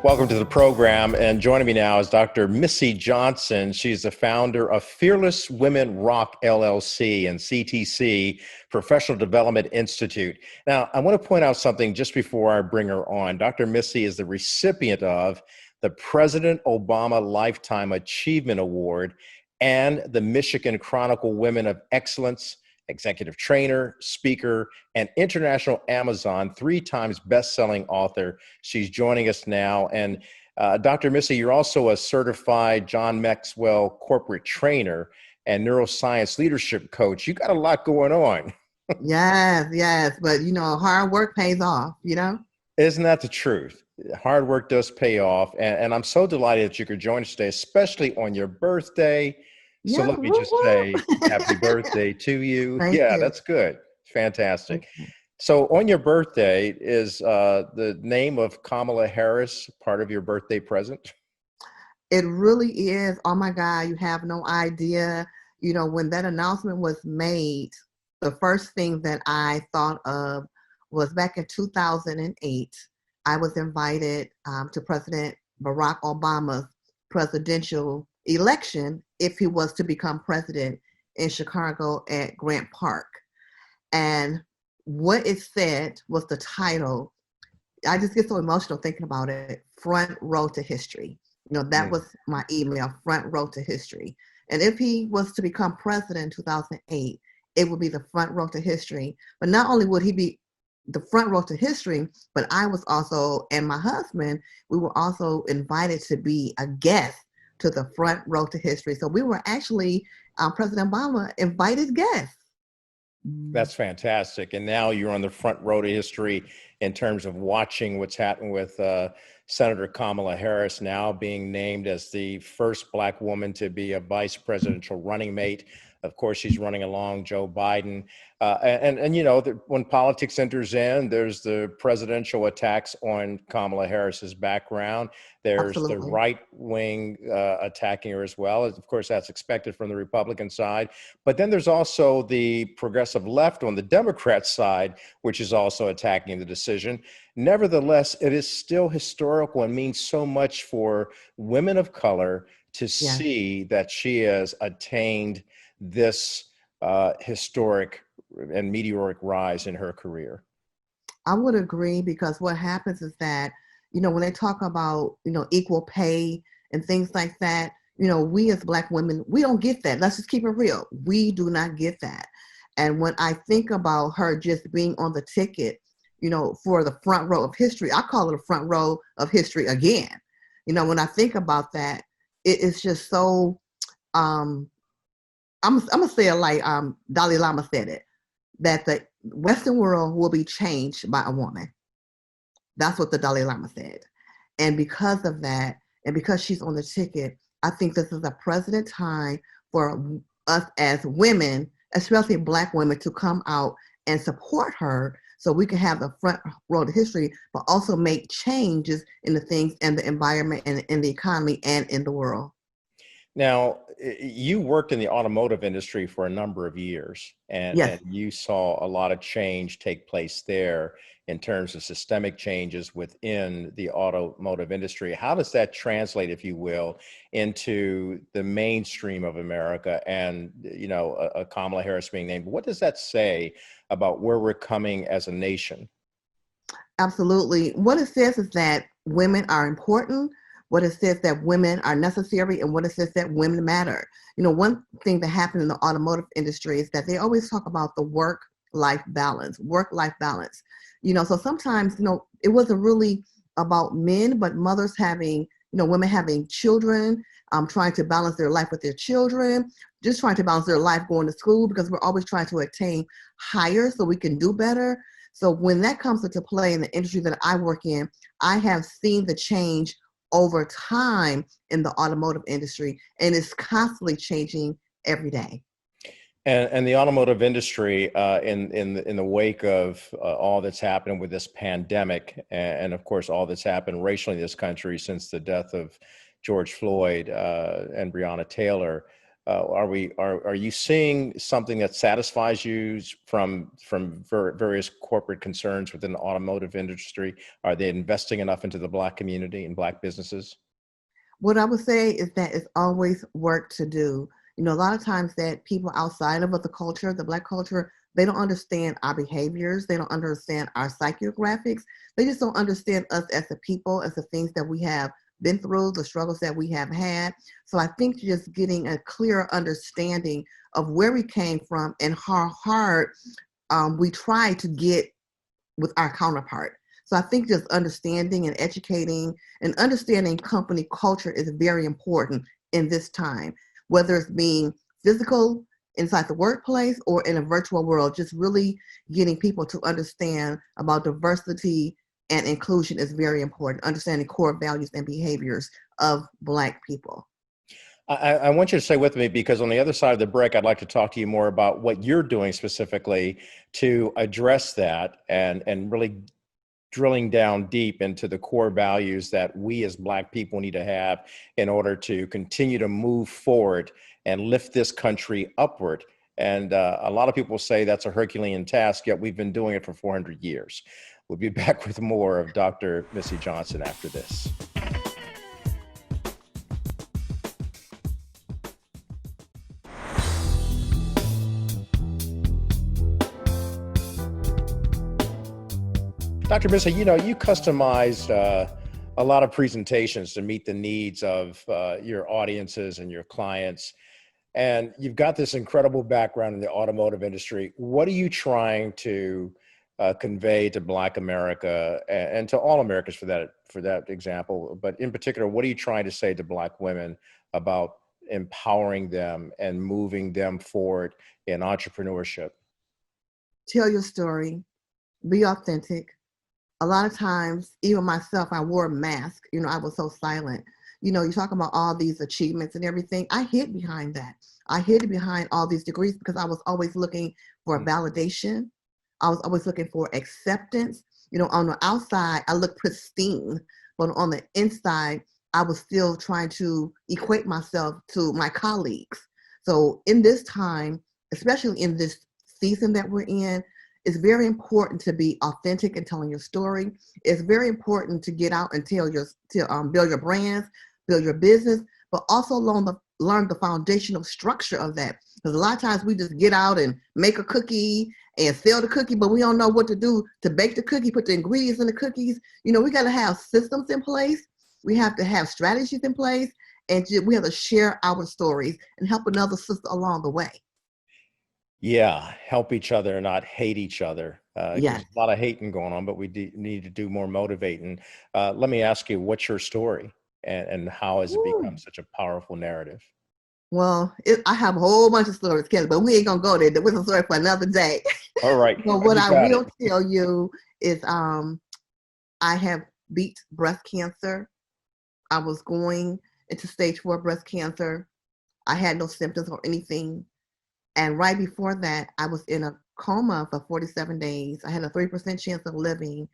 Welcome to the program, and joining me now is Dr. Missy Johnson. She's the founder of Fearless Women Rock LLC and CTC Professional Development Institute. Now, I want to point out something just before I bring her on. Dr. Missy is the recipient of the President Obama Lifetime Achievement Award and the Michigan Chronicle Women of Excellence executive trainer, speaker, and international Amazon 3 times best-selling author. She's joining us now. And Dr. Missy, you're also a certified John Maxwell corporate trainer and neuroscience leadership coach. You got a lot going on. Yes. But, hard work pays off, Isn't that the truth? Hard work does pay off. And I'm so delighted that you could join us today, especially on your birthday. So let me just say happy birthday to you. Thank you. That's good. Fantastic. So on your birthday, is the name of Kamala Harris part of your birthday present? It really is. Oh my God, you have no idea. When that announcement was made, the first thing that I thought of was back in 2008, I was invited to President Barack Obama's presidential election if he was to become president in Chicago at Grant Park. And what it said was the title. I just get so emotional thinking about it. Front Row to History. That was my email, Front Row to History. And if he was to become president in 2008, it would be the front row to history. But not only would he be the front row to history, but I was also, and my husband, we were also invited to be a guest to the front row to history. So we were actually President Obama invited guests. That's fantastic. And now you're on the front row to history in terms of watching what's happened with Senator Kamala Harris now being named as the first Black woman to be a vice presidential running mate. Of course, she's running along Joe Biden. And when politics enters in, there's the presidential attacks on Kamala Harris's background. There's Absolutely. the right wing attacking her as well. Of course, that's expected from the Republican side. But then there's also the progressive left on the Democrat side, which is also attacking the decision. Nevertheless, it is still historical and means so much for women of color to see that she has attained this historic and meteoric rise in her career. I would agree, because what happens is that, when they talk about, equal pay and things like that, we as Black women, we don't get that. Let's just keep it real. We do not get that. And when I think about her just being on the ticket, for the front row of history, I call it a front row of history again. When I think about that, it is just so, I'm gonna say it like Dalai Lama said it, that the Western world will be changed by a woman. That's what the Dalai Lama said. And because of that, and because she's on the ticket, I think this is a precedent time for us as women, especially Black women, to come out and support her so we can have the front row to history, but also make changes in the things and the environment and in the economy and in the world. Now, you worked in the automotive industry for a number of years, and you saw a lot of change take place there in terms of systemic changes within the automotive industry. How does that translate, if you will, into the mainstream of America and, a Kamala Harris being named? What does that say about where we're coming as a nation? Absolutely. What it says is that women are important, what it says that women are necessary, and what it says that women matter. One thing that happened in the automotive industry is that they always talk about the work-life balance. So sometimes, it wasn't really about men, but mothers having, women having children, trying to balance their life with their children, just trying to balance their life going to school, because we're always trying to attain higher so we can do better. So when that comes into play in the industry that I work in, I have seen the change over time in the automotive industry, and it's constantly changing every day. And the automotive industry, in the wake of all that's happened with this pandemic, and of course all that's happened racially in this country since the death of George Floyd and Breonna Taylor, Are you seeing something that satisfies you from various corporate concerns within the automotive industry? Are they investing enough into the Black community and Black businesses? What I would say is that it's always work to do. A lot of times that people outside of the culture, the Black culture, they don't understand our behaviors. They don't understand our psychographics. They just don't understand us as a people, as the things that we have been through, the struggles that we have had. So I think just getting a clearer understanding of where we came from and how hard we try to get with our counterpart. So I think just understanding and educating and understanding company culture is very important in this time, whether it's being physical inside the workplace or in a virtual world, just really getting people to understand about diversity and inclusion is very important, understanding core values and behaviors of Black people. I want you to stay with me because on the other side of the break, I'd like to talk to you more about what you're doing specifically to address that and really drilling down deep into the core values that we as Black people need to have in order to continue to move forward and lift this country upward. And a lot of people say that's a Herculean task, yet we've been doing it for 400 years. We'll be back with more of Dr. Missy Johnson after this. Dr. Missy, you customized a lot of presentations to meet the needs of your audiences and your clients. And you've got this incredible background in the automotive industry. What are you trying to convey to Black America and to all Americans for that example? But in particular, what are you trying to say to Black women about empowering them and moving them forward in entrepreneurship? Tell your story, be authentic. A lot of times, even myself, I wore a mask. I was so silent. You talk about all these achievements and everything. I hid behind that. I hid behind all these degrees because I was always looking for validation. I was always looking for acceptance. On the outside, I looked pristine, but on the inside, I was still trying to equate myself to my colleagues. So in this time, especially in this season that we're in, it's very important to be authentic in telling your story. It's very important to get out and build your brands, build your business, but also learn the foundational structure of that. Because a lot of times we just get out and make a cookie and sell the cookie, but we don't know what to do to bake the cookie, put the ingredients in the cookies. We got to have systems in place. We have to have strategies in place, and we have to share our stories and help another sister along the way. Yeah, help each other, not hate each other. Yes. There's a lot of hating going on, but we need to do more motivating. Let me ask you, what's your story and how has it become such a powerful narrative? Well, I have a whole bunch of stories, Kelly, but we ain't gonna go there. That was a story for another day. All right. But what You I got will it. tell you is I have beat breast cancer. I was going into stage 4 breast cancer. I had no symptoms or anything. And right before that, I was in a coma for 47 days. I had a 3% chance of living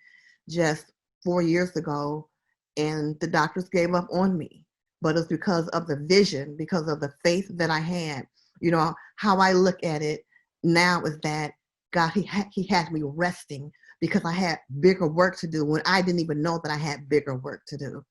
just 4 years ago, and the doctors gave up on me. But it's because of the vision, because of the faith that I had. How I look at it now is that God, he had me resting because I had bigger work to do when I didn't even know that I had bigger work to do.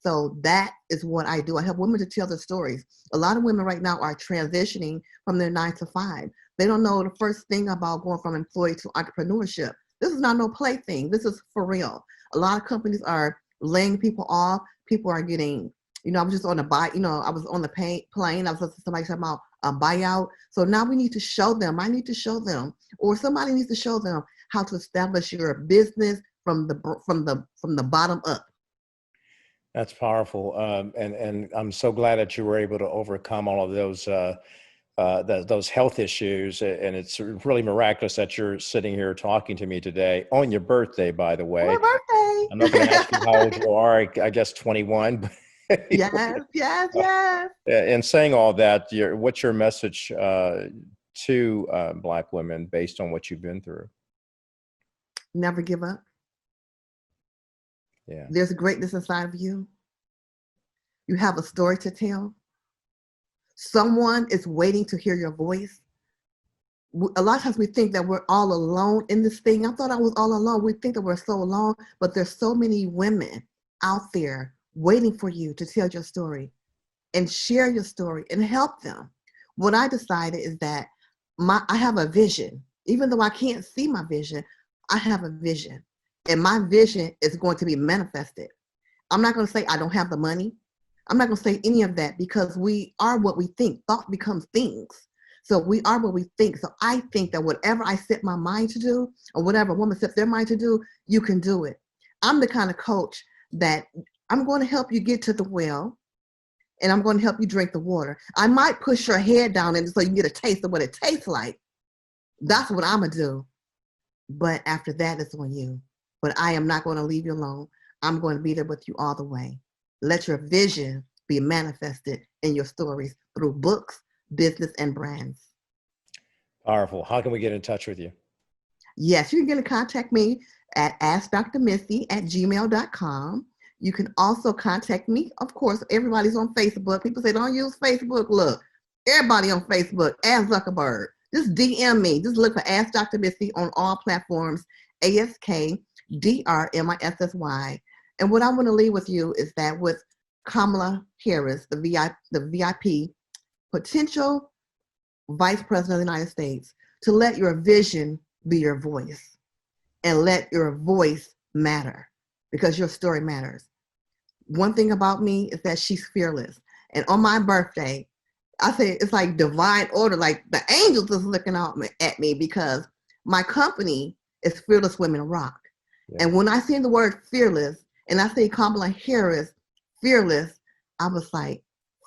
So that is what I do. I help women to tell their stories. A lot of women right now are transitioning from their 9 to 5. They don't know the first thing about going from employee to entrepreneurship. This is not no plaything. This is for real. A lot of companies are laying people off. People are getting, I was just on I was on the plane. I was listening to somebody talking about a buyout. So now we need to show them. I need to show them, or somebody needs to show them how to establish your business from the bottom up. That's powerful. And I'm so glad that you were able to overcome all of those health issues. And it's really miraculous that you're sitting here talking to me today on your birthday, by the way. My birthday. I'm not going to ask you how old you are. I guess 21. But Yes. in saying all that, what's your message to Black women based on what you've been through? Never give up. Yeah. There's greatness inside of you. You have a story to tell. Someone is waiting to hear your voice. A lot of times we think that we're all alone in this thing. I thought I was all alone. We think that we're so alone, but there's so many women out there waiting for you to tell your story and share your story and help them. What I decided is that I have a vision. Even though I can't see my vision, I have a vision. And my vision is going to be manifested. I'm not going to say I don't have the money. I'm not going to say any of that, because we are what we think. Thought becomes things. So we are what we think. So I think that whatever I set my mind to do, or whatever a woman sets their mind to do, you can do it. I'm the kind of coach that I'm going to help you get to the well, and I'm going to help you drink the water. I might push your head down in it so you can get a taste of what it tastes like. That's what I'm going to do. But after that, it's on you. But I am not going to leave you alone. I'm going to be there with you all the way. Let your vision be manifested in your stories through books, business, and brands. Powerful. How can we get in touch with you? Yes, you can get in contact me at askdrmissy@gmail.com. You can also contact me. Of course, everybody's on Facebook. People say, don't use Facebook. Look, everybody on Facebook. Ask Zuckerberg. Just DM me. Just look for Ask Dr. Missy on all platforms. AskDrMissy. And what I want to leave with you is that with Kamala Harris, the VIP, potential Vice President of the United States, to let your vision be your voice and let your voice matter, because your story matters. One thing about me is that she's fearless. And on my birthday, I say it's like divine order, like the angels is looking out at me, because my company is Fearless Women Rock. Yeah. And when I see the word fearless, and I say Kamala Harris, fearless, I was like,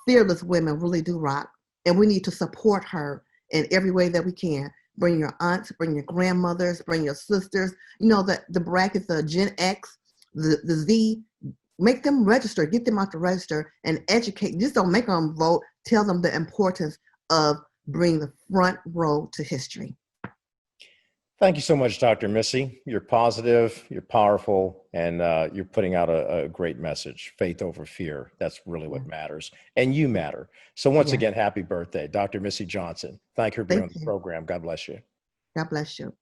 fearless women really do rock. And we need to support her in every way that we can. Bring your aunts, bring your grandmothers, bring your sisters. You know, the brackets, the Gen X, the Z, make them register, get them out to register and educate. Just don't make them vote. Tell them the importance of bringing the front row to history. Thank you so much, Dr. Missy. You're positive, you're powerful, and you're putting out a great message. Faith over fear. That's really what matters. And you matter. So once again, happy birthday, Dr. Missy Johnson. Thank you for being on the program. God bless you. God bless you.